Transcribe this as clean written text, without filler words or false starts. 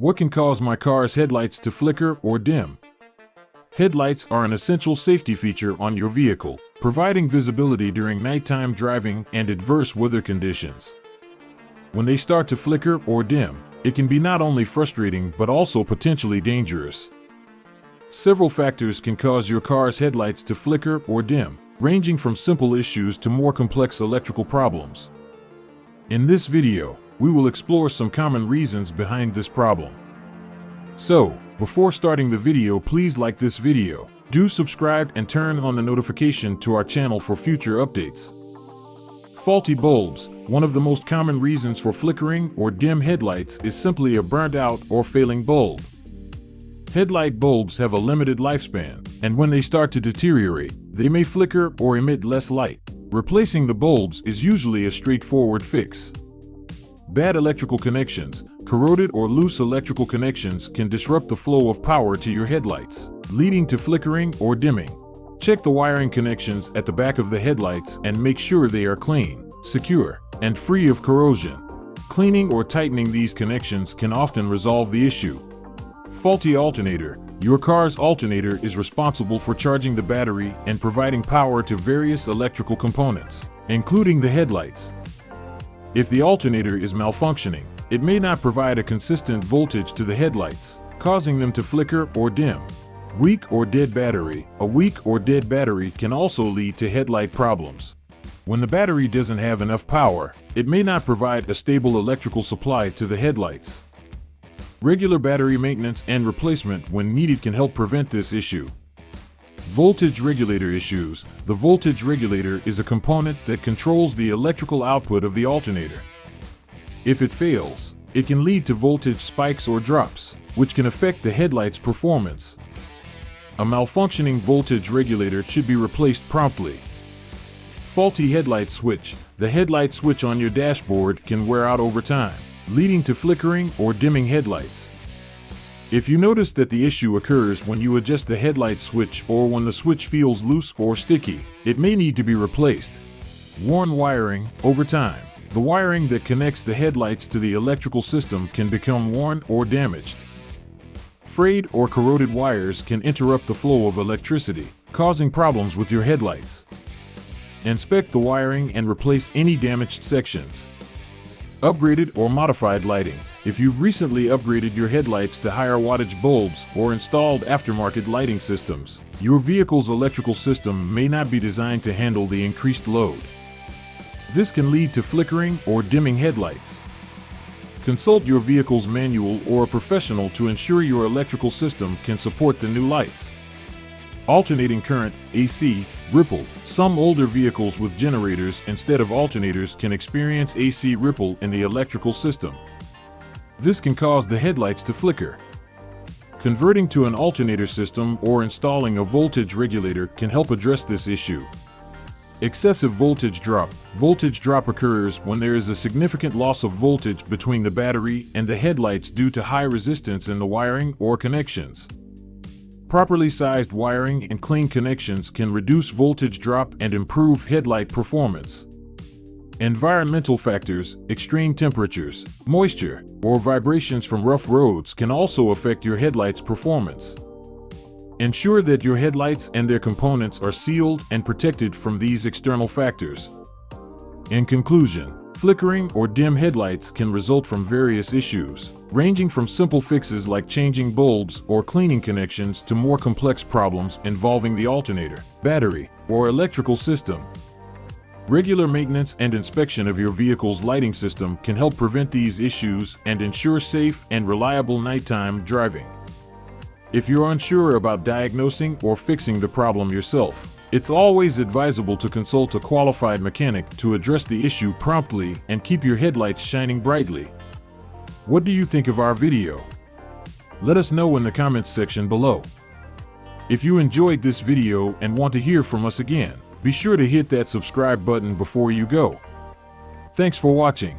What can cause my car's headlights to flicker or dim? Headlights are an essential safety feature on your vehicle, providing visibility during nighttime driving and adverse weather conditions. When they start to flicker or dim, it can be not only frustrating but also potentially dangerous. Several factors can cause your car's headlights to flicker or dim, ranging from simple issues to more complex electrical problems. In this video, we will explore some common reasons behind this problem. So, before starting the video, please like this video, do subscribe and turn on the notification to our channel for future updates. Faulty bulbs. One of the most common reasons for flickering or dim headlights is simply a burnt out or failing bulb. Headlight bulbs have a limited lifespan, and when they start to deteriorate, they may flicker or emit less light. Replacing the bulbs is usually a straightforward fix. Bad electrical connections. Corroded or loose electrical connections can disrupt the flow of power to your headlights, leading to flickering or dimming. Check the wiring connections at the back of the headlights and make sure they are clean, secure, and free of corrosion. Cleaning or tightening these connections can often resolve the issue. Faulty alternator. Your car's alternator is responsible for charging the battery and providing power to various electrical components, including the headlights. If the alternator is malfunctioning, it may not provide a consistent voltage to the headlights, causing them to flicker or dim. Weak or dead battery. A weak or dead battery can also lead to headlight problems. When the battery doesn't have enough power, it may not provide a stable electrical supply to the headlights. Regular battery maintenance and replacement when needed can help prevent this issue. Voltage regulator issues. The voltage regulator is a component that controls the electrical output of the alternator. If it fails, it can lead to voltage spikes or drops, which can affect the headlight's performance. A malfunctioning voltage regulator should be replaced promptly. Faulty headlight switch. The headlight switch on your dashboard can wear out over time, leading to flickering or dimming headlights. If you notice that the issue occurs when you adjust the headlight switch or when the switch feels loose or sticky, it may need to be replaced. Worn wiring. Over time, the wiring that connects the headlights to the electrical system can become worn or damaged. Frayed or corroded wires can interrupt the flow of electricity, causing problems with your headlights. Inspect the wiring and replace any damaged sections. Upgraded or modified lighting. If you've recently upgraded your headlights to higher wattage bulbs or installed aftermarket lighting systems, your vehicle's electrical system may not be designed to handle the increased load. This can lead to flickering or dimming headlights. Consult your vehicle's manual or a professional to ensure your electrical system can support the new lights. Alternating current, AC, ripple. Some older vehicles with generators instead of alternators can experience AC ripple in the electrical system. This can cause the headlights to flicker. Converting to an alternator system or installing a voltage regulator can help address this issue. Excessive voltage drop. Voltage drop occurs when there is a significant loss of voltage between the battery and the headlights due to high resistance in the wiring or connections. Properly sized wiring and clean connections can reduce voltage drop and improve headlight performance. Environmental factors. Extreme temperatures, moisture, or vibrations from rough roads can also affect your headlights' performance. Ensure that your headlights and their components are sealed and protected from these external factors. In conclusion, flickering or dim headlights can result from various issues, ranging from simple fixes like changing bulbs or cleaning connections to more complex problems involving the alternator, battery, or electrical system. Regular maintenance and inspection of your vehicle's lighting system can help prevent these issues and ensure safe and reliable nighttime driving. If you're unsure about diagnosing or fixing the problem yourself, it's always advisable to consult a qualified mechanic to address the issue promptly and keep your headlights shining brightly. What do you think of our video? Let us know in the comments section below. If you enjoyed this video and want to hear from us again, be sure to hit that subscribe button before you go. Thanks for watching.